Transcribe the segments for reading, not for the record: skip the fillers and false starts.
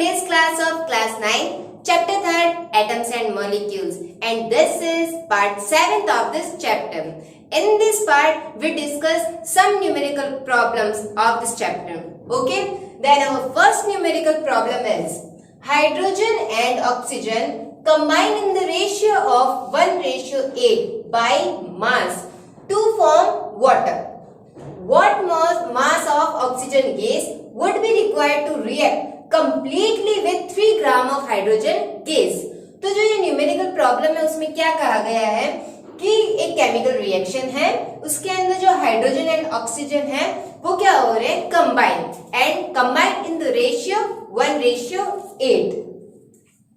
today's class of class 9, chapter 3rd, atoms and molecules, and this is part 7th of this chapter. In this part we discuss some numerical problems of this chapter. Okay, then our first numerical problem is hydrogen and oxygen combine in the ratio of 1:8 by mass to form water. What mass of oxygen gas would be required to react completely with 3 gram of hydrogen gas? तो जो ये numerical problem है उसमें क्या कहा गया है कि एक केमिकल रिएक्शन है, उसके अंदर जो हाइड्रोजन एंड ऑक्सीजन है वो क्या हो रहे हैं, कंबाइन इन द रेशियो 1:8.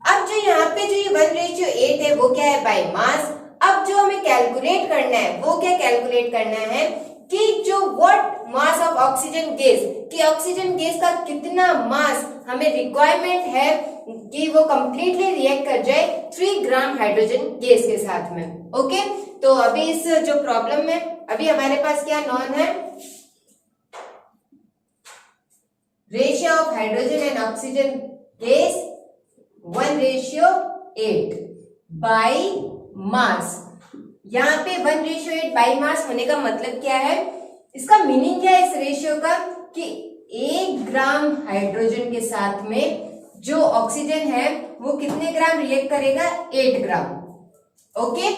अब जो यहाँ पे जो ये 1:8 है वो क्या है, बाय मास. अब जो हमें कैलकुलेट करना है वो क्या कैलकुलेट करना है कि जो what mass of oxygen gas, कि ऑक्सीजन गैस का कितना मास हमें रिक्वायरमेंट है कि वो कंप्लीटली रिएक्ट कर जाए 3 ग्राम हाइड्रोजन गैस के साथ में. ओके, तो अभी इस जो प्रॉब्लम में अभी हमारे पास क्या नॉन है, ratio of hydrogen and oxygen gas 1:8 by mass. यहाँ पे 1:8 बाई मास होने का मतलब क्या है, इसका मीनिंग क्या है इस रेशियो का, कि 1 ग्राम हाइड्रोजन के साथ में जो ऑक्सीजन है वो कितने ग्राम रिएक्ट करेगा, 8 ग्राम. ओके,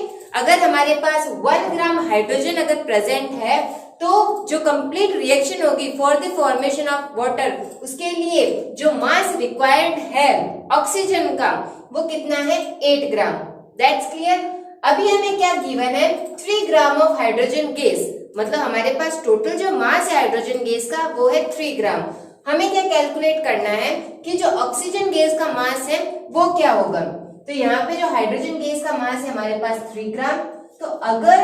अगर हमारे पास 1 ग्राम हाइड्रोजन अगर प्रेजेंट है तो जो कंप्लीट रिएक्शन होगी for the formation of water, उसके लिए जो मास रिक्वायर्ड है ऑक्सीजन का वो कितना है, 8 ग्राम. That's clear. अभी हमें क्या गिवन है, 3 ग्राम ऑफ हाइड्रोजन गैस, मतलब हमारे पास टोटल जो मास है हाइड्रोजन गैस का वो है 3 ग्राम. हमें क्या कैलकुलेट करना है कि जो ऑक्सीजन गैस का मास है वो क्या होगा. तो यहाँ पे जो हाइड्रोजन गैस का मास है हमारे पास 3 ग्राम, तो अगर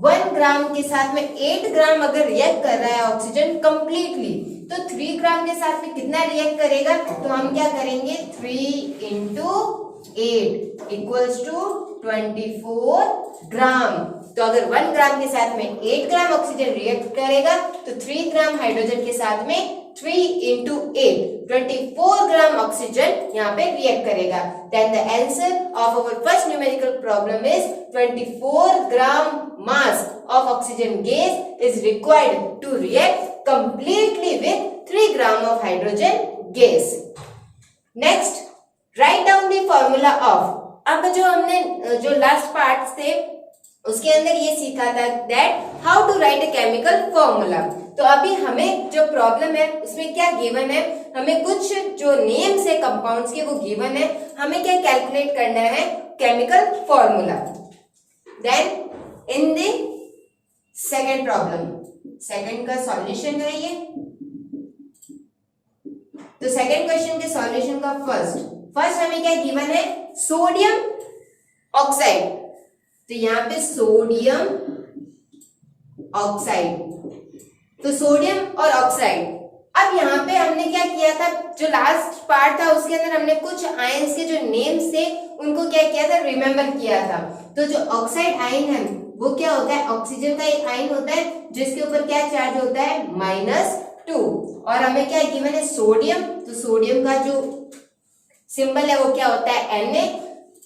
1 ग्राम के साथ में 8 ग्राम अगर रिएक्ट कर रहा है ऑक्सीजन कंप्लीटली, तो 3 ग्राम के साथ में कितना रिएक्ट करेगा, तो हम क्या करेंगे, 3 × 8 इक्वल्स टू 24 ग्राम. तो अगर 1 ग्राम के साथ में 8 ग्राम ऑक्सीजन रिएक्ट करेगा तो 3 ग्राम हाइड्रोजन के साथ में 3 × 8 24 ग्राम ऑक्सीजन यहाँ पे रिएक्ट करेगा. Then the answer of our first numerical problem is 24 gram mass of oxygen gas is required to react completely with 3 gram of hydrogen gas. Next, write down the formula of. अब जो हमने जो last part थे उसके अंदर ये सीखा था that how to write a chemical formula. तो अभी हमें जो प्रॉब्लम है उसमें क्या गिवन है, हमें कुछ जो नेम्स है कंपाउंड्स के वो गिवन है, हमें क्या कैलकुलेट करना है, chemical formula. Then in the second problem, second का सॉल्यूशन है ये. तो सेकंड क्वेश्चन के सॉल्यूशन का फर्स्ट हमें क्या गिवन है, सोडियम ऑक्साइड. तो यहाँ पे सोडियम ऑक्साइड, तो सोडियम और ऑक्साइड. अब यहाँ पे हमने क्या किया था, जो लास्ट पार्ट था उसके अंदर हमने कुछ आयंस के जो नेम्स थे उनको क्या किया था, रिमेम्बर किया था. तो जो ऑक्साइड आयन है वो क्या होता है, ऑक्सीजन का एक आयन होता है जिसके ऊपर क्या चार्ज होता है, -2. और हमें क्या गिवन है, सोडियम. तो सोडियम का जो सिंबल है वो क्या होता है, Na,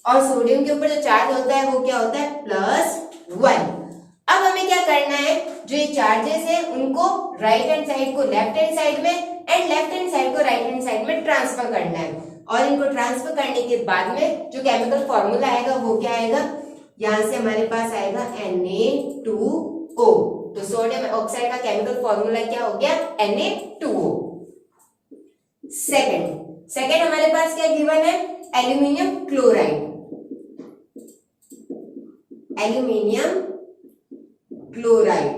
और सोडियम के ऊपर जो चार्ज होता है वो क्या होता है, +1. अब हमें क्या करना है, जो ये चार्जेस है उनको राइट हैंड साइड को लेफ्ट हैंड साइड में एंड लेफ्ट हैंड साइड को राइट हैंड साइड में ट्रांसफर करना है. और इनको ट्रांसफर करने के बाद में जो केमिकल फॉर्मूला आएगा वो क्या आएगा, यहाँ से हमारे पास आएगा Na2O. तो सोडियम ऑक्साइड का केमिकल फॉर्मूला क्या हो गया, Na2O. सेकेंड हमारे पास क्या गिवन है, एल्यूमिनियम क्लोराइड. एल्यूमिनियम क्लोराइड,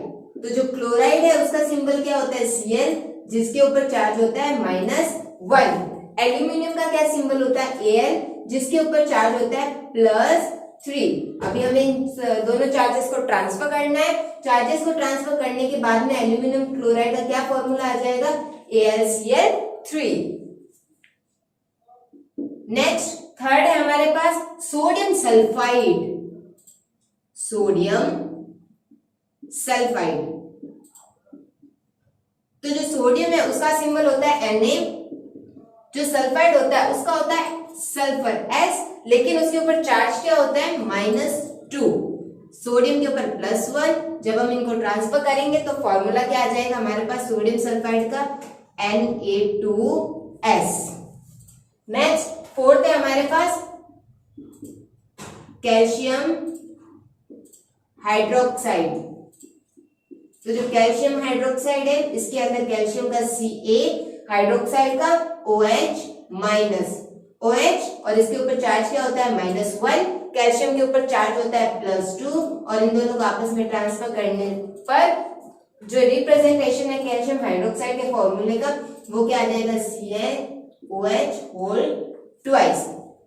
तो जो क्लोराइड है उसका सिंबल क्या होता है, Cl, जिसके ऊपर चार्ज होता है -1. एल्यूमिनियम का क्या सिंबल होता है, Al, जिसके ऊपर चार्ज होता है +3. अभी हमें इन दोनों चार्जेस को ट्रांसफर करना है. चार्जेस को ट्रांसफर करने के बाद में एल्यूमिनियम क्लोराइड का क्या फॉर्मूला आ जाएगा, AlCl3. नेक्स्ट थर्ड है हमारे पास सोडियम सल्फाइड. तो जो सोडियम है उसका सिंबल होता है Na, जो सल्फाइड होता है उसका होता है सल्फर S, लेकिन उसके ऊपर चार्ज क्या होता है -2, सोडियम के ऊपर +1। जब हम इनको ट्रांसफर करेंगे तो फॉर्मूला क्या आ जाएगा हमारे पास सोडियम सल्फाइड का Na2S। नेक्स्ट फोर्थ है हमारे पास कैल्शियम हाइड्रोक्साइड। तो जो कैल्शियम हाइड्रोक्साइड है इसके अंदर कैल्शियम का Ca, हाइड्रोक्साइड का OH- OH, और इसके ऊपर चार्ज क्या होता है -1, कैल्शियम के ऊपर चार्ज होता है +2, और इन दोनों को आपस में ट्रांसफर करने पर जो रिप्रेजेंटेशन है कैल्शियम हाइड्रोक्साइड के फॉर्मूले का वो क्या आ जाएगा CaOH होल ट्वाइस।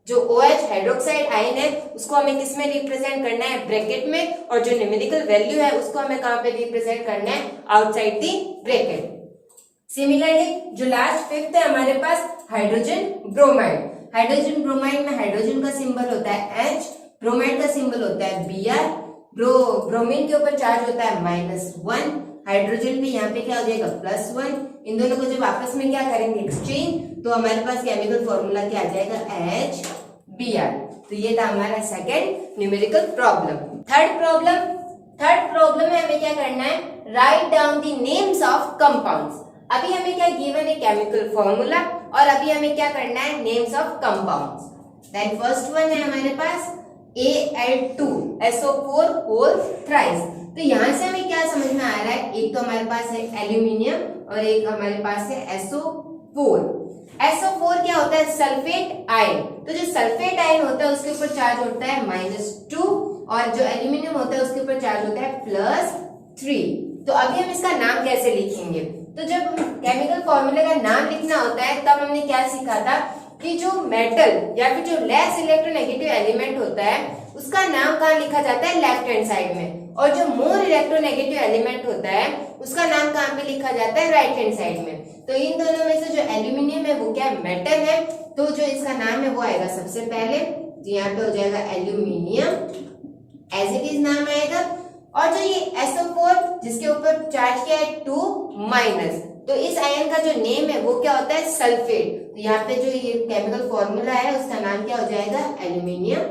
जो OH हाइड्रोक्साइड आयन है उसको हमें किस में रिप्रेजेंट करना है ब्रैकेट में, और जो न्यूमेरिकल वैल्यू है उसको हमें कहां पे रिप्रेजेंट करना है आउटसाइड दी ब्रैकेट। सिमिलरली जो लास्ट फिफ्थ है हमारे पास हाइड्रोजन ब्रोमाइड। हाइड्रोजन ब्रोमाइड में हाइड्रोजन का सिंबल होता है H, ब्रोमाइड का सिंबल होता है Br, ब्रोमीन के ऊपर चार्ज होता है -1, हाइड्रोजन भी यहाँ पे क्या हो जाएगा +1। इन दोनों को जब आपस में क्या करेंगे एक्सचेंज, तो हमारे पास केमिकल फॉर्मूला क्या आ जाएगा HBr। तो ये था हमारा second numerical problem. Third problem में हमें क्या करना है, right down the names of compounds. अभी हमें क्या गिवन है केमिकल फॉर्मूला, और अभी हमें क्या करना है names of compounds. Then first one है हमारे पास Al2SO4 होल थ्राइस। तो यहाँ से हमें क्या समझ में आ रहा है, एक तो हमारे पास है एल्यूमिनियम और एक हमारे पास है SO4। SO4 क्या होता है सल्फेट आयन। तो जो सल्फेट आयन होता है उसके ऊपर चार्ज होता है -2, और जो एल्यूमिनियम होता है उसके ऊपर चार्ज होता है +3। तो अभी हम इसका नाम कैसे लिखेंगे, तो जब केमिकल फॉर्मूले का नाम लिखना होता है तब हमने क्या सीखा था कि जो मेटल या फिर जो लेस इलेक्ट्रोनेगेटिव एलिमेंट होता है उसका नाम कहाँ लिखा जाता है लेफ्ट हैंड साइड में, और जो मोर इलेक्ट्रोनेगेटिव एलिमेंट होता है उसका नाम कहाँ पे लिखा जाता है राइट हैंड साइड में। तो इन दोनों में से जो एल्यूमिनियम है वो क्या मेटल है, तो जो इसका नाम है वो आएगा सबसे पहले, तो यहाँ पे हो जाएगा एल्यूमिनियम एज इट इज नाम आएगा। और जो ये SO4 जिसके ऊपर चार्ज क्या है 2-, तो इस आयन का जो नेम है वो क्या होता है सल्फेट। तो यहाँ पे जो ये केमिकल फॉर्मूला है उसका नाम क्या हो जाएगा aluminium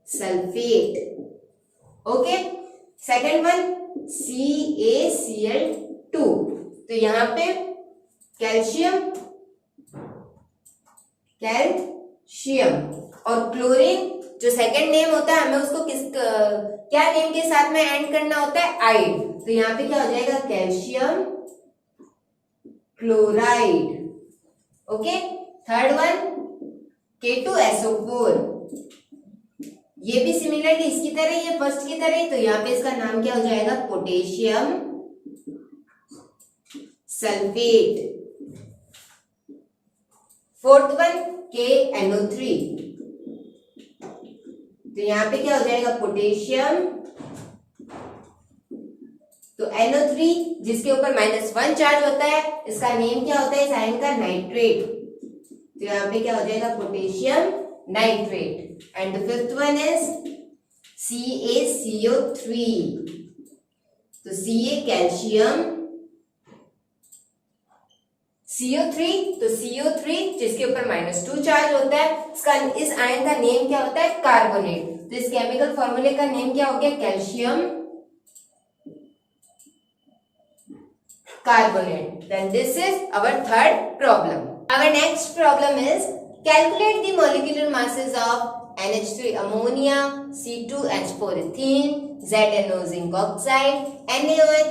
sulphate. Okay, second one CaCl2। तो यहाँ पे कैल्शियम और क्लोरीन जो सेकंड नेम होता है हमें उसको क्या नेम के साथ में एंड करना होता है आइड। तो यहाँ पे क्या हो जाएगा calcium chloride. Okay, third one K2SO4, ये भी सिमिलरली इसकी तरह ही है फर्स्ट की तरह ही, तो यहाँ पे इसका नाम क्या हो जाएगा potassium sulphate. Fourth one KNO3, तो यहाँ पे क्या हो जाएगा पोटेशियम, तो NO3 जिसके ऊपर -1 चार्ज होता है इसका नेम क्या होता है इस आयन का नाइट्रेट। तो यहाँ पे क्या हो जाएगा potassium nitrate. And the fifth one is CaCO3, तो Ca कैल्शियम, CO3, तो CO3 जिसके ऊपर -2 चार्ज होता है इसका इस आयन का नेम क्या होता है कार्बोनेट। तो इस केमिकल फॉर्मूले का नेम क्या हो गया calcium carbonate. Then this is our third problem. Our next problem is calculate the molecular masses of NH3 ammonia, C2H4 ethene, ZNO zinc oxide, NaOH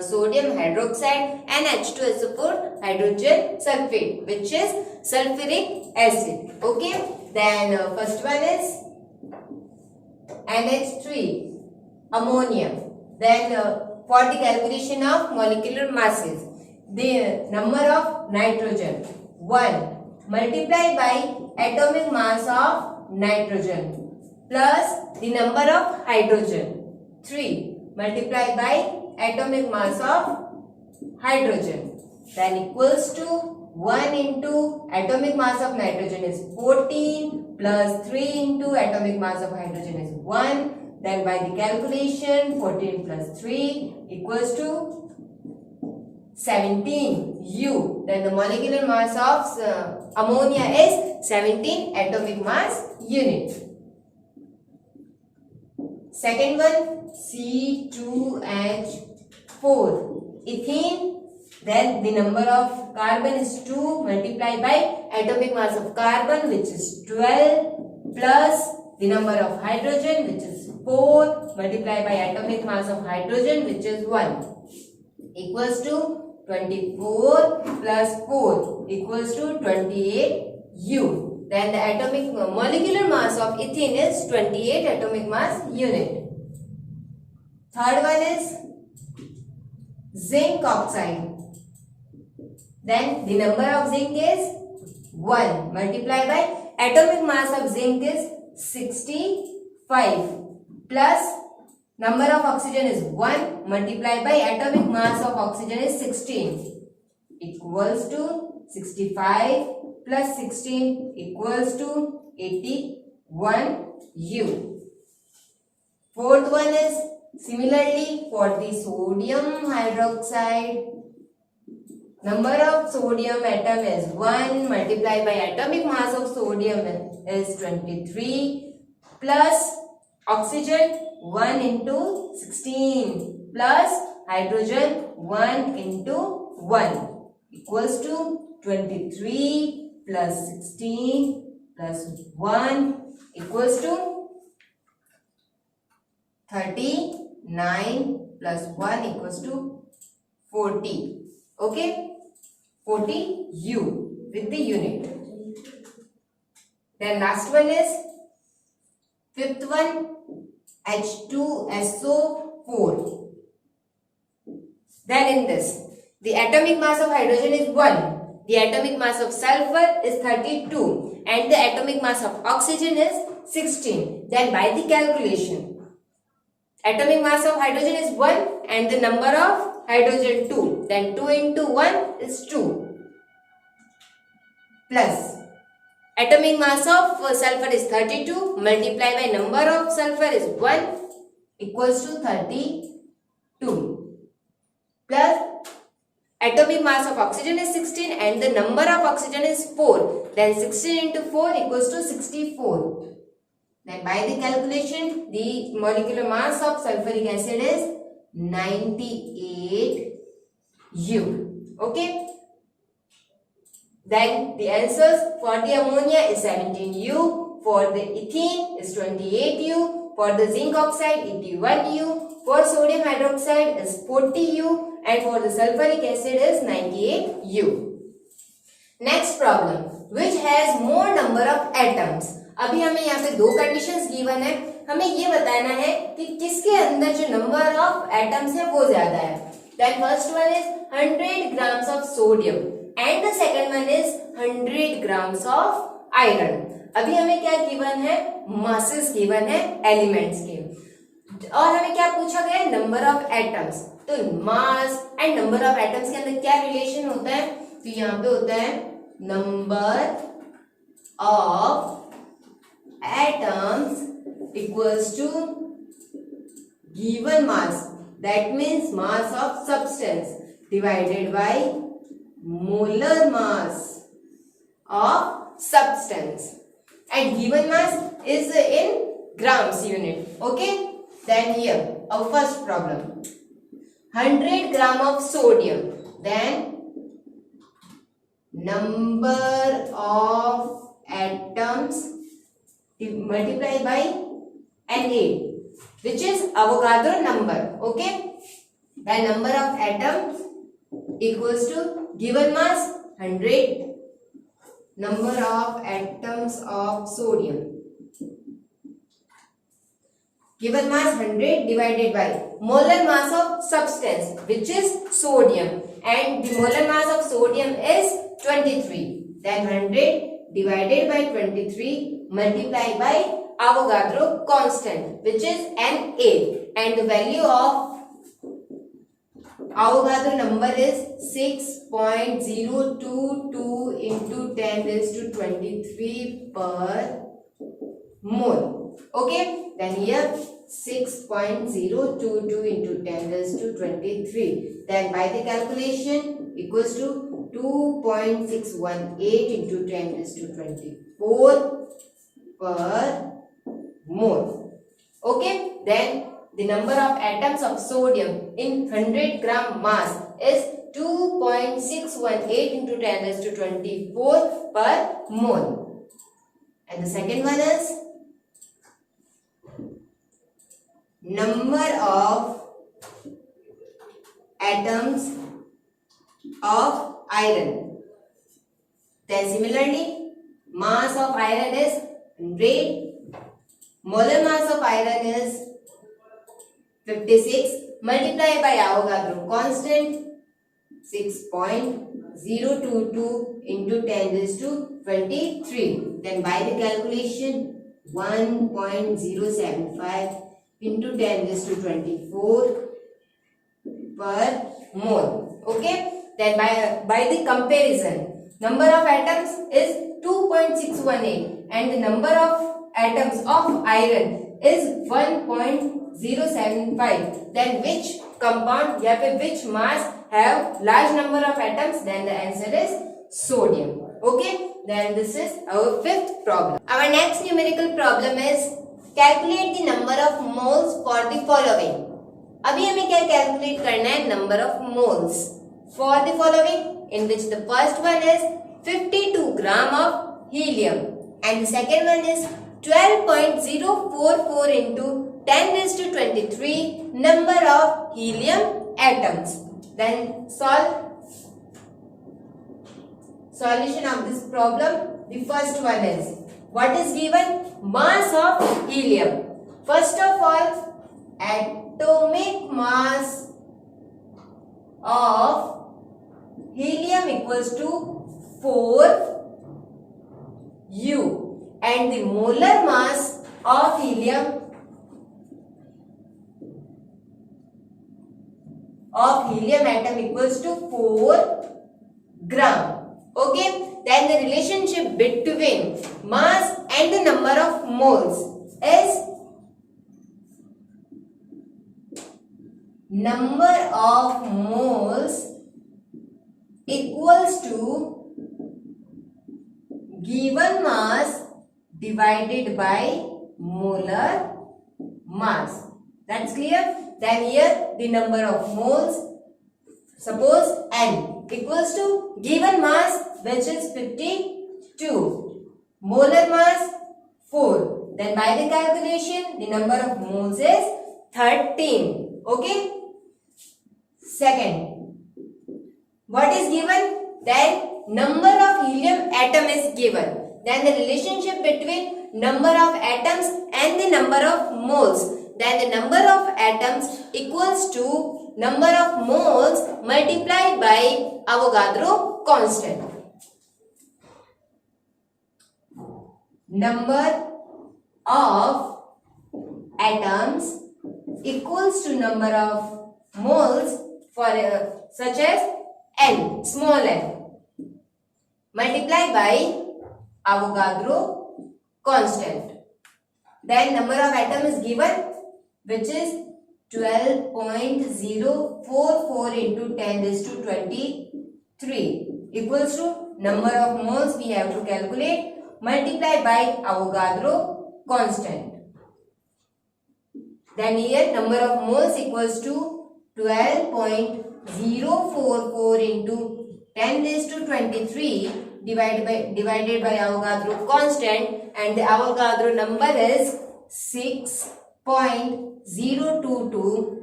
sodium hydroxide, and H2SO4 hydrogen sulfate, which is sulfuric acid. Okay, then first one is NH3 ammonia. Then for the calculation of molecular masses, the number of nitrogen 1 multiplied by atomic mass of nitrogen plus the number of hydrogen 3 multiplied by atomic mass of hydrogen, then equals to 1 into atomic mass of nitrogen is 14 plus 3 into atomic mass of hydrogen is 1. Then by the calculation 14 plus 3 equals to 17U. Then the molecular mass of ammonia is 17 atomic mass unit. Second one, C2H4, ethene. Then the number of carbon is 2 multiplied by atomic mass of carbon, which is 12, plus the number of hydrogen, which is 4 multiplied by atomic mass of hydrogen, which is 1, equals to 24 plus 4 equals to 28U. Then the atomic molecular mass of ethene is 28 atomic mass unit. Third one is zinc oxide. Then the number of zinc is 1 multiplied by atomic mass of zinc is 65, plus number of oxygen is 1 multiplied by atomic mass of oxygen is 16, equals to 65 plus 16 equals to 81U. Fourth one is similarly for the sodium hydroxide. Number of sodium atom is 1 multiplied by atomic mass of sodium is 23, plus oxygen 1 into 16 plus hydrogen 1 into 1 equals to 23 plus 16 plus 1 equals to 39 plus 1 equals to 40. Okay, 40U with the unit. Then last one is fifth one, H2SO4. Then in this, the atomic mass of hydrogen is 1. The atomic mass of sulfur is 32 and the atomic mass of oxygen is 16. Then by the calculation, atomic mass of hydrogen is 1 and the number of hydrogen 2. Then 2 into 1 is 2, plus atomic mass of sulfur is 32 multiplied by number of sulfur is 1 equals to 32, plus atomic mass of oxygen is 16 and the number of oxygen is 4. Then 16 into 4 equals to 64. Then by the calculation, the molecular mass of sulfuric acid is 98U. Okay. Then the answers for the ammonia is 17U, for the ethene is 28U, for the zinc oxide 81U, for sodium hydroxide is 40U, and for the sulfuric acid is 98U. Next problem, which has more number of atoms. अभी हमें यहाँ पे दो conditions given है, हमें ये बताना है कि किसके अंदर जो नंबर ऑफ एटम्स है वो ज्यादा है. Then first one is 100 grams of sodium and the second one is 100 grams of iron. अभी हमें क्या गिवन है, मासेस गिवन है एलिमेंट्स के, और हमें क्या पूछा गया है, नंबर ऑफ एटम्स. तो mass and number of atoms के अंदर क्या रिलेशन होता है, तो यहाँ पे होता है number of atoms equals to given mass, that means mass of substance divided by molar mass of substance, and given mass is in grams unit. Okay, then here our first problem, 100 gram of sodium, then number of atoms multiplied by Na, which is Avogadro number. Okay, the number of atoms equals to given mass 100, number of atoms of sodium, given mass 100 divided by molar mass of substance, which is sodium, and the molar mass of sodium is 23. Then 100 divided by 23 multiplied by Avogadro constant, which is Na, and the value of Avogadro number is 6.022 into 10 raised to 23 per mole. Okay, then here 6.022 into 10 raised to 23. Then by the calculation equals to 2.618 into 10 raised to 24 per mole. Okay, then the number of atoms of sodium in 100 gram mass is 2.618 into 10 raised to 24 per mole. And the second one is number of atoms of iron. Then similarly, mass of iron is 100. Molar mass of iron is 56. Multiply by Avogadro constant 6.022 into 10 raised to 23. Then by the calculation 1.075 into 10 raised to 24 per mole. Okay. Then by the comparison, number of atoms is 2.618 and the number of atoms of iron is 1.075. Then which compound या फिर which mass have large number of atoms? Then the answer is sodium. Okay. Then this is our fifth problem. Our next numerical problem is calculate the number of moles for the following. अभी हमें क्या calculate करना है? Number of moles for the following, in which the first one is 52 gram of helium and the second one is 12.044 into 10 raised to 23 number of helium atoms. Then solution of this problem. The first one is, what is given? Mass of helium. First of all, atomic mass of helium equals to 4U and the molar mass of helium atom equals to 4 gram. Okay, then the relationship between mass and the number of moles is number of moles equals to given mass divided by molar mass. That's clear? Then here the number of moles, suppose N equals to given mass which is 52, molar mass 4. Then by the calculation the number of moles is 13. Okay. Second, what is given? Then number of helium atom is given. Then the relationship between number of atoms and the number of moles. Then the number of atoms equals to number of moles multiplied by Avogadro constant. Number of atoms equals to number of moles for such as N, small n, multiplied by Avogadro constant. Then number of atom is given, which is 12.044 into 10 raised to 23 equals to number of moles we have to calculate multiplied by Avogadro constant. Then here number of moles equals to 12.044 into 10 raised to 23 divided by Avogadro constant, and the Avogadro number is 6.022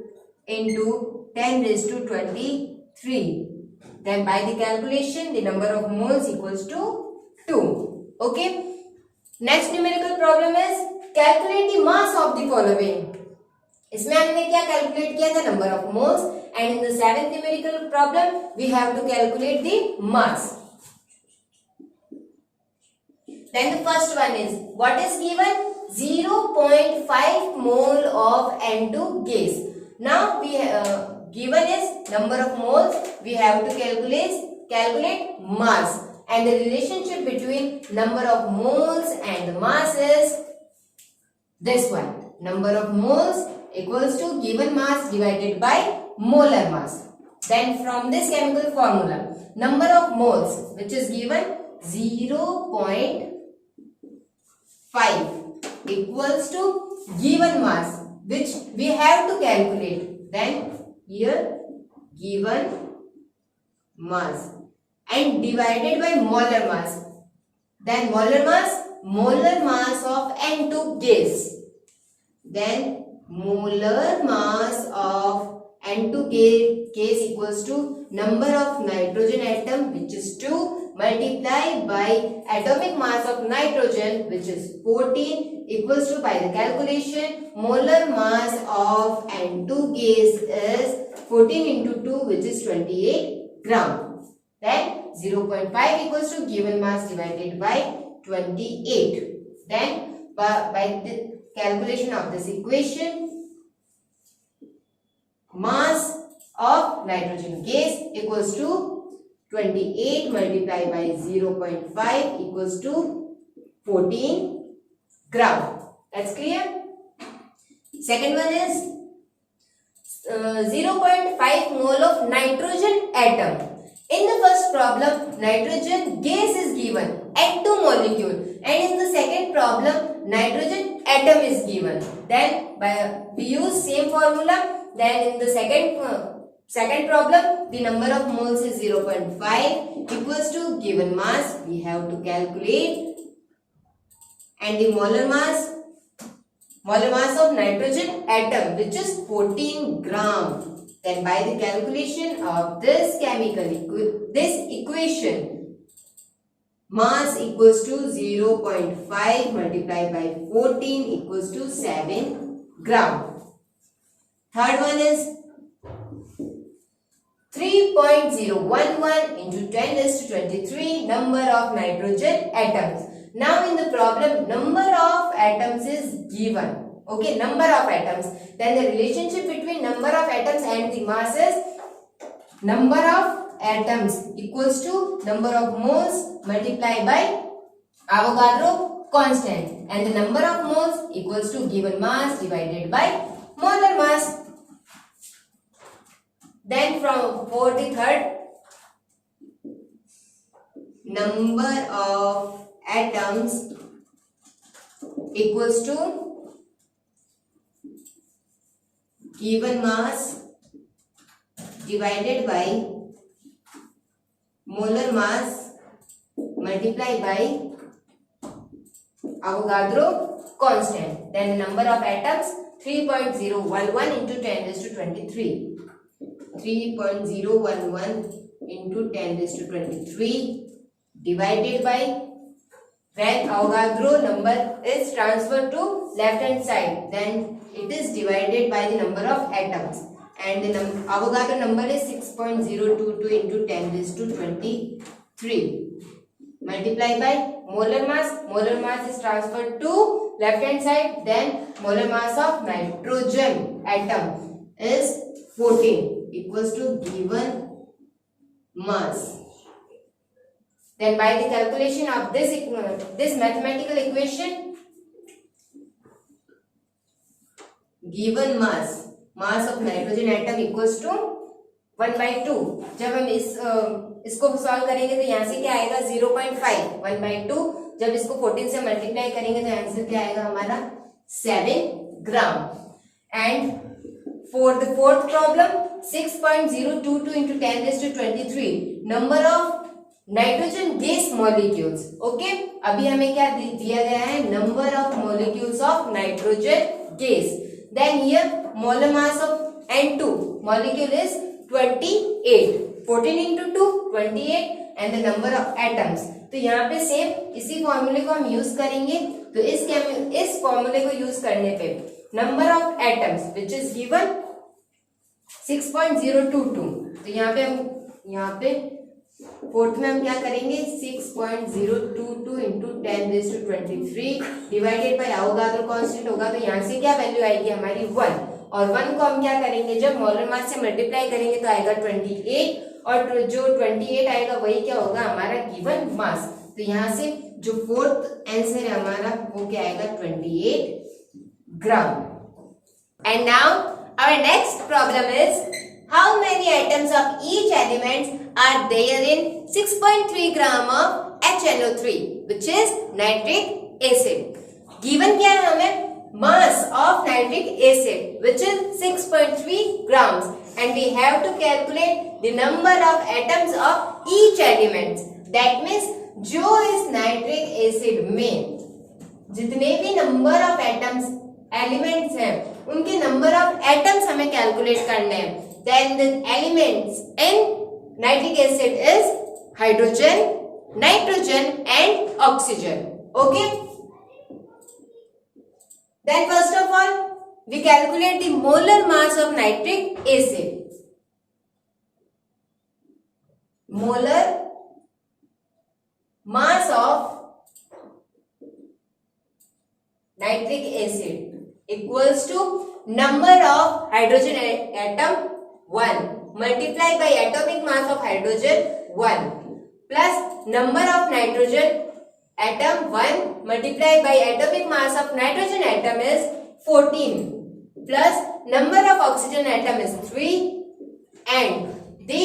into 10 raised to 23. Then by the calculation the number of moles equals to 2. Okay. Next numerical problem is calculate the mass of the following. इसमें हमने क्या calculate किया था? Number of moles. And in the seventh numerical problem we have to calculate the mass. Then the first one is, what is given? 0.5 mole of N2 gas. Now we given is number of moles, we have to calculate mass, and the relationship between number of moles and the mass is this one. number of moles equals to given mass divided by molar mass. Then from this chemical formula, number of moles which is given 0.5 equals to given mass which we have to calculate. Then here given mass and divided by molar mass. Then molar mass of N2 gas. Then molar mass of N2 gas equals to number of nitrogen atom which is 2 multiplied by atomic mass of nitrogen which is 14 equals to, by the calculation, molar mass of N2 gas is 14 into 2 which is 28 gram. Then 0.5 equals to given mass divided by 28. Then by the calculation of this equation, mass of nitrogen gas equals to 28 multiplied by 0.5 equals to 14 gram. That's clear? Second one is 0.5 mole of nitrogen atom. In the first problem, nitrogen gas is given, N2 molecule, and in the second problem, nitrogen atom is given. Then we use same formula. Then in the second problem, the number of moles is 0.5 equals to given mass. We have to calculate, and the molar mass of nitrogen atom which is 14 gram. Then by the calculation of this equation, mass equals to 0.5 multiplied by 14 equals to 7 gram. Third one is 3.011 into 10 raised to 23 number of nitrogen atoms. Now in the problem, number of atoms is given. Okay, number of atoms. Then the relationship between number of atoms and the mass is number of atoms equals to number of moles multiplied by Avogadro constant, and the number of moles equals to given mass divided by molar mass. Then for the third, number of atoms equals to given mass divided by molar mass multiplied by Avogadro constant. Then the number of atoms 3.011 into 10 raised to 23. 3.011 into 10 raised to 23 divided by, when Avogadro number is transferred to left hand side, then it is divided by the number of atoms, and the Avogadro number is 6.022 into 10 raised to 23 multiplied by molar mass is transferred to left hand side, then molar mass of nitrogen atom is 14 equals to given mass. Then by the calculation of this mathematical equation, given mass of nitrogen atom equals to 1/2. जब हम इसको solve करेंगे तो यहाँ से क्या आएगा 0.5, 1/2. जब इसको 14 से मल्टीप्लाई करेंगे तो आंसर क्या आएगा हमारा 7 gram. And for the fourth problem 6.022 into 10 raised to 23 number of nitrogen gas molecules. Okay, अभी हमें क्या दिया गया है, number of molecules of nitrogen gas. Then here molar mass of N2 molecule is 28. 14 into 2 28 and the number of atoms. तो यहाँ पे same इसी फॉर्मूले को हम यूज करेंगे. तो इस फॉर्मूले को यूज करने पे number of atoms which is given 6.022. तो यहाँ पे फोर्थ में हम क्या करेंगे 6.022 into 10 raised to 23 divided by Avogadro constant होगा. तो यहाँ से क्या वैल्यू आएगी हमारी 1, और 1 को हम क्या करेंगे जब मोलर मास से मल्टीप्लाई करेंगे तो आएगा 28, और जो 28 आएगा वही क्या होगा हमारा गिवन मास. तो यहाँ से जो फोर्थ आंसर है हमारा वो क्या आएगा 28 ग्राम. And now our next problem is how many atoms of each element are there in 6.3 gram of HNO3 which is nitric acid. Given क्या है हमें mass of nitric acid which is 6.3 grams and we have to calculate the number of atoms of each element. That means जो इस nitric acid में जितने भी number of atoms elements हैं उनके number of atoms हमें calculate करने हैं. Then the elements in nitric acid is hydrogen, nitrogen and oxygen. Okay. Then first of all we calculate the molar mass of nitric acid. Molar mass of nitric acid equals to number of hydrogen atom 1 multiplied by atomic mass of hydrogen 1 plus number of nitrogen atom 1 multiplied by atomic mass of nitrogen atom is 14 plus number of oxygen atom is 3 and the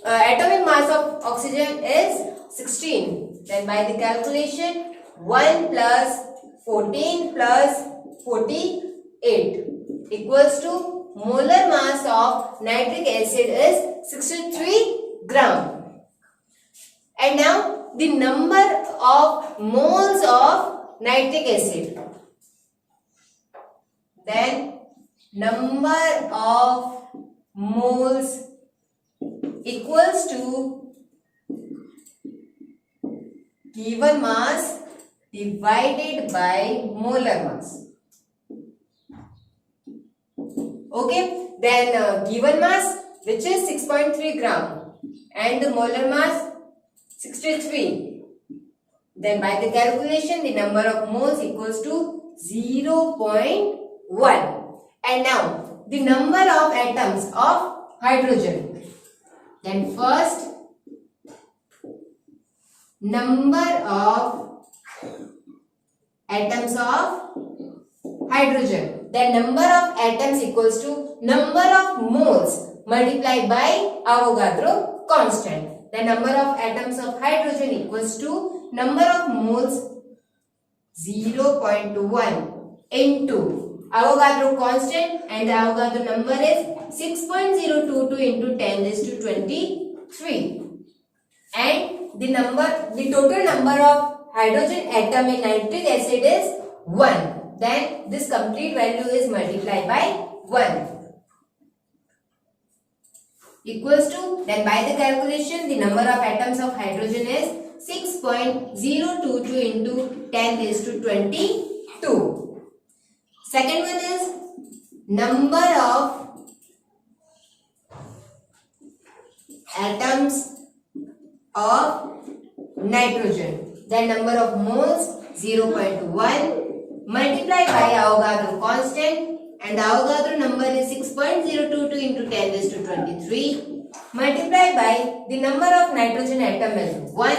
atomic mass of oxygen is 16. Then by the calculation 1 plus 14 plus 48 equals to molar mass of nitric acid is 63 gram. And now the number of moles of nitric acid. Then number of moles equals to given mass divided by molar mass. Okay, then given mass which is 6.3 gram and the molar mass 63. Then by the calculation the number of moles equals to 0.1. And now the number of atoms of hydrogen. Then first number of atoms of hydrogen. Then number of atoms equals to number of moles multiplied by Avogadro constant. The number of atoms of hydrogen equals to number of moles 0.1 into Avogadro constant and the Avogadro number is 6.022 into 10 raised to 23 and the total number of hydrogen atom in nitric acid is 1. Then this complete value is multiplied by 1 equals to, then by the calculation the number of atoms of hydrogen is 6.022 into 10 raised to 22. Second one is number of atoms of nitrogen. Then number of moles 0.1 multiplied by Avogadro constant and the Avogadro number is 6.022 into 10 raised to 23 multiplied by the number of nitrogen atom is 1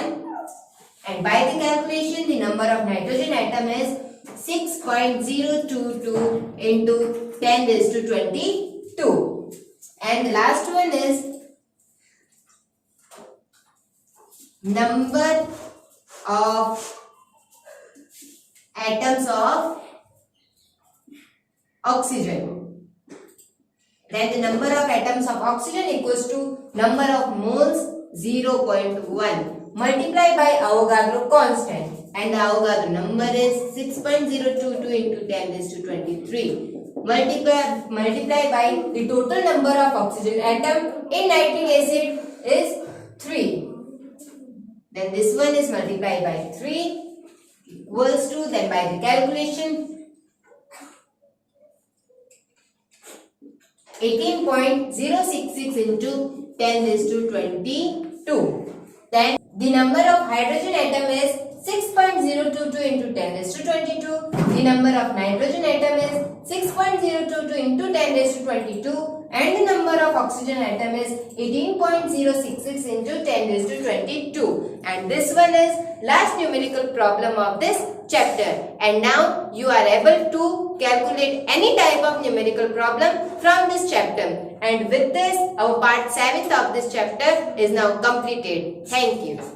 and by the calculation the number of nitrogen atom is 6.022 into 10 raised to 22 and the last one is number of atoms of oxygen. Then the number of atoms of oxygen equals to number of moles 0.1 multiplied by Avogadro constant and the Avogadro number is 6.022 into 10 raised to 23 multiplied by the total number of oxygen atom in nitric acid is 3. Then this one is multiplied by 3 equals to, then by the calculation 18.066 into 10 raised to 22. Then the number of hydrogen atom is 6.022 into 10 raised to 22. The number of nitrogen atom is 6.022 into 10 raised to 22. And the number of oxygen atom is 18.066 into 10 raised to 22. And this one is last numerical problem of this chapter, and now you are able to calculate any type of numerical problem from this chapter. And with this, our part 7th of this chapter is now completed. Thank you.